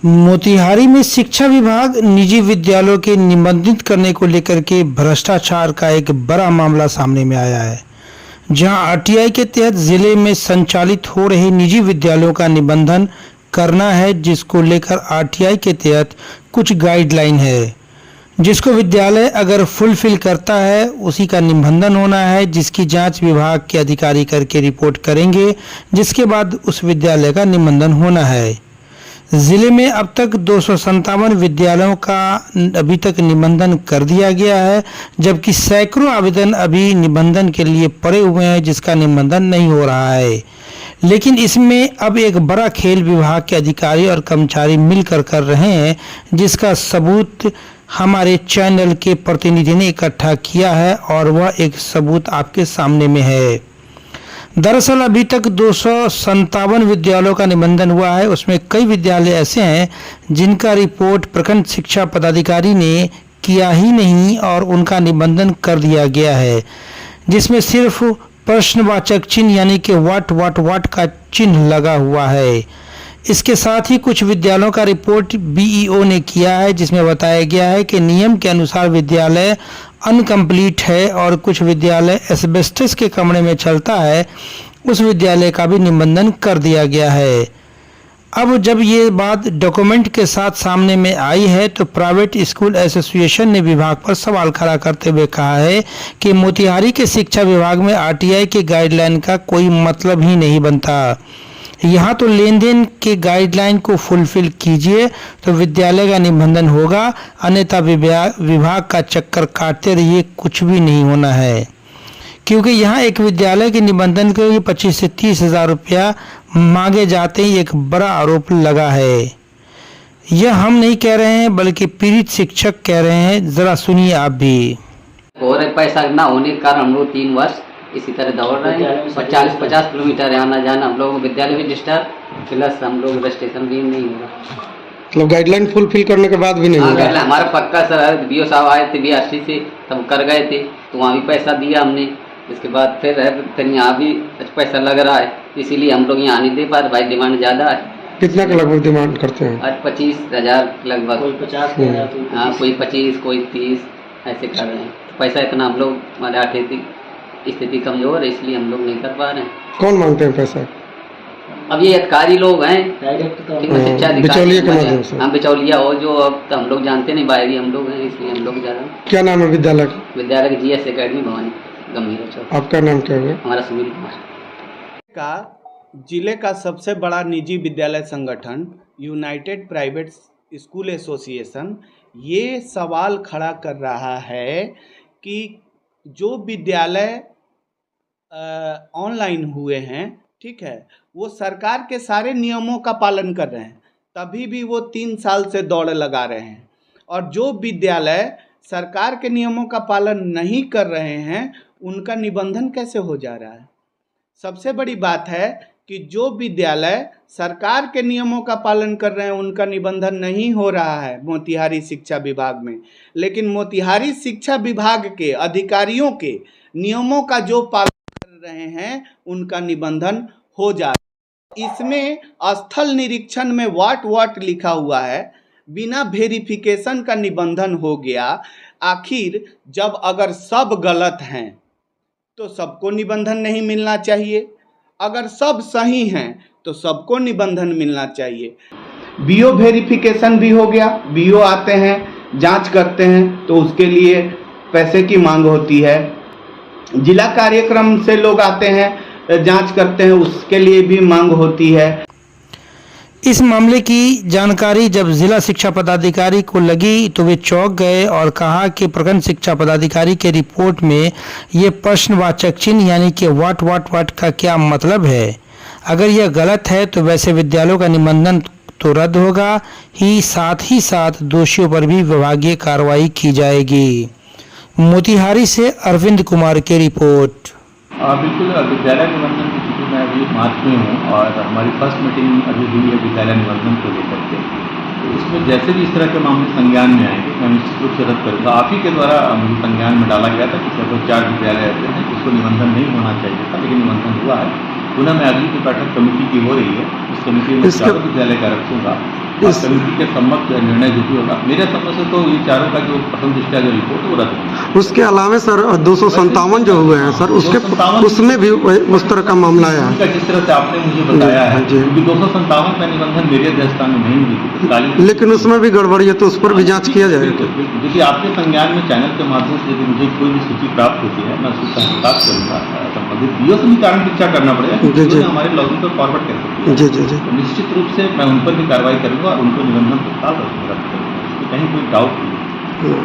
मोतिहारी में शिक्षा विभाग निजी विद्यालयों के निबंधित करने को लेकर के भ्रष्टाचार का एक बड़ा मामला सामने में आया है, जहां आरटीआई के तहत जिले में संचालित हो रहे निजी विद्यालयों का निबंधन करना है, जिसको लेकर आरटीआई के तहत कुछ गाइडलाइन है, जिसको विद्यालय अगर फुलफिल करता है उसी का निबंधन होना है, जिसकी जांच विभाग के अधिकारी करके रिपोर्ट करेंगे, जिसके बाद उस विद्यालय का निबंधन होना है। जिले में अब तक 257 विद्यालयों का अभी तक निबंधन कर दिया गया है, जबकि सैकड़ों आवेदन अभी निबंधन के लिए पड़े हुए हैं, जिसका निबंधन नहीं हो रहा है। लेकिन इसमें अब एक बड़ा खेल विभाग के अधिकारी और कर्मचारी मिलकर कर रहे हैं, जिसका सबूत हमारे चैनल के प्रतिनिधि ने इकट्ठा किया है और वह एक सबूत आपके सामने में है। दरअसल अभी तक 257 विद्यालयों का निबंधन हुआ है। उसमें कई विद्यालय ऐसे हैं जिनका रिपोर्ट प्रखंड शिक्षा पदाधिकारी ने किया ही नहीं और उनका निबंधन कर दिया गया है, जिसमें सिर्फ प्रश्नवाचक चिन्ह यानी कि वाट का चिन्ह लगा हुआ है। इसके साथ ही कुछ विद्यालयों का रिपोर्ट बीईओ ने किया है, जिसमें बताया गया है कि नियम के अनुसार विद्यालय अनकम्प्लीट है और कुछ विद्यालय एस्बेस्टस के कमरे में चलता है, उस विद्यालय का भी निबंधन कर दिया गया है। अब जब ये बात डॉक्यूमेंट के साथ सामने में आई है तो प्राइवेट स्कूल एसोसिएशन ने विभाग पर सवाल खड़ा करते हुए कहा है कि मोतिहारी के शिक्षा विभाग में आरटीआई के गाइडलाइन का कोई मतलब ही नहीं बनता। यहाँ तो लेन देन के गाइडलाइन को फुलफिल कीजिए तो विद्यालय का निबंधन होगा, अन्यथा विभाग का चक्कर काटते रहिए, कुछ भी नहीं होना है। क्योंकि यहाँ एक विद्यालय के निबंधन के लिए 25 से 30 हज़ार रुपया मांगे जाते ही एक बड़ा आरोप लगा है। यह हम नहीं कह रहे हैं बल्कि पीड़ित शिक्षक कह रहे हैं, जरा सुनिए आप भी। और पैसा ना होने के कारण हम लोग 3 वर्ष इसी तरह दौड़ रहे हैं। 40-50 किलोमीटर आना जाना, हम लोग विद्यालय भी डिस्टर्ब, प्लस हम लोग रजिस्ट्रेशन भी नहीं हो रहा। मतलब गाइडलाइन फुलफिल करने के बाद भी नहीं होगा। हमारा पक्का सर बीओ साहब आए थे बीआरसी से, तब कर गए थे, तो वहाँ भी पैसा दिया हमने। इसके बाद फिर यहाँ भी पैसा लग रहा है, इसीलिए हम लोग यहाँ नहीं दे पा रहे। भाई डिमांड ज़्यादा है। कितना का लगभग डिमांड करते हैं? आज 25,000 लगभग। कोई 50, हाँ कोई 25, कोई 30 ऐसे कर रहे हैं। पैसा इतना हम लोग, हमारे आर्थिक स्थिति कमजोर है, इसलिए हम लोग नहीं कर पा रहे हैं। कौन मांगते हैं पैसा? अब ये अधिकारी लोग हैं, शिक्षा बिचौलिया के माध्यम से। हम बिचौलिया हो जो, अब तो हम लोग जानते नहीं, बाहरी हम लोग हैं, इसलिए हम लोग ज़्यादा। क्या नाम है विद्यालय का? विद्यालय का जीएस एकेडमी भवानी गंभीर चौक। आपका नाम क्या है? हमारा सुनील कुमार। का जिले का सबसे बड़ा निजी विद्यालय संगठन यूनाइटेड प्राइवेट स्कूल एसोसिएशन ये सवाल खड़ा कर रहा है कि जो विद्यालय ऑनलाइन हुए हैं, ठीक है, वो सरकार के सारे नियमों का पालन कर रहे हैं, तभी भी वो 3 साल से दौड़ लगा रहे हैं। और जो विद्यालय सरकार के नियमों का पालन नहीं कर रहे हैं, उनका निबंधन कैसे हो जा रहा है? सबसे बड़ी बात है कि जो विद्यालय सरकार के नियमों का पालन कर रहे हैं, उनका निबंधन नहीं हो रहा है मोतिहारी शिक्षा विभाग में। लेकिन मोतिहारी शिक्षा विभाग के अधिकारियों के नियमों का जो पालन कर रहे हैं, उनका निबंधन हो जा रहा है। इसमें स्थल निरीक्षण में वाट लिखा हुआ है, बिना वेरिफिकेशन का निबंधन हो गया। आखिर जब अगर सब गलत हैं तो सबको निबंधन नहीं मिलना चाहिए, अगर सब सही हैं तो सबको निबंधन मिलना चाहिए। बीओ वेरिफिकेशन भी हो गया, बीओ आते हैं, जांच करते हैं, तो उसके लिए पैसे की मांग होती है। जिला कार्यक्रम से लोग आते हैं, जांच करते हैं, उसके लिए भी मांग होती है। इस मामले की जानकारी जब जिला शिक्षा पदाधिकारी को लगी तो वे चौंक गए और कहा कि प्रखंड शिक्षा पदाधिकारी के रिपोर्ट में ये प्रश्नवाचक चिन्ह यानी कि वाट का क्या मतलब है। अगर यह गलत है तो वैसे विद्यालयों का निबंधन तो रद्द होगा ही साथ दोषियों पर भी विभागीय कार्रवाई की जाएगी। मोतिहारी से अरविंद कुमार की रिपोर्ट। बिल्कुल, विद्यालय निबंधन की स्थिति में अभी मार्च में हूँ और हमारी फर्स्ट मीटिंग अभी हुई है विद्यालय निबंधन को लेकर के। तो इसमें जैसे भी इस तरह के मामले संज्ञान में आएंगे मैं निश्चित रूप से रद्द करूँगा। आप ही के द्वारा मुझे संज्ञान में डाला गया था कि लगभग 4 विद्यालय ऐसे हैं जिसको निबंधन नहीं होना चाहिए था, लेकिन निबंधन हुआ है। पुनः मैं अगली की बैठक कमेटी की हो रही है, उस कमेटी में 4 विद्यालय का रखूँगा और इस- कमेटी के सम्मत निर्णय जो भी होगा, मेरे समझ से तो ये चारों का जो प्रथम दृष्टया जो रिपोर्ट है वो रद्द होगी। उसके अलावा सर 257 जो हुए हैं सर, उसके 257 उसमें भी उस तरह का मामला आया है। उनका जिस तरह से आपने मुझे बताया है, जी। क्योंकि 257 का निबंधन मेरे अध्यक्षता में नहीं हुई थी, तत्कालीन- लेकिन उसमें भी गड़बड़ी है, तो उस पर भी जांच किया जाएगा। बिल्कुल, बिल्कुल। यदि आपके संज्ञान में चैनल के माध्यम से यदि मुझे कोई भी सूची प्राप्त होती है, मैं उसको तहकीकात करूंगा, संबंधित DO से भी कारण पीछा करना पड़ेगा, जी, क्योंकि जी। DO ने हमारे लॉगिन को फॉरवर्ड कर सकती है। जी जी जी। तो निश्चित रूप से मैं उन पर भी कार्रवाई करूंगा और उनको निबंधन तत्काल रद्द करूंगा, इसमें कहीं कोई डाउट नहीं है।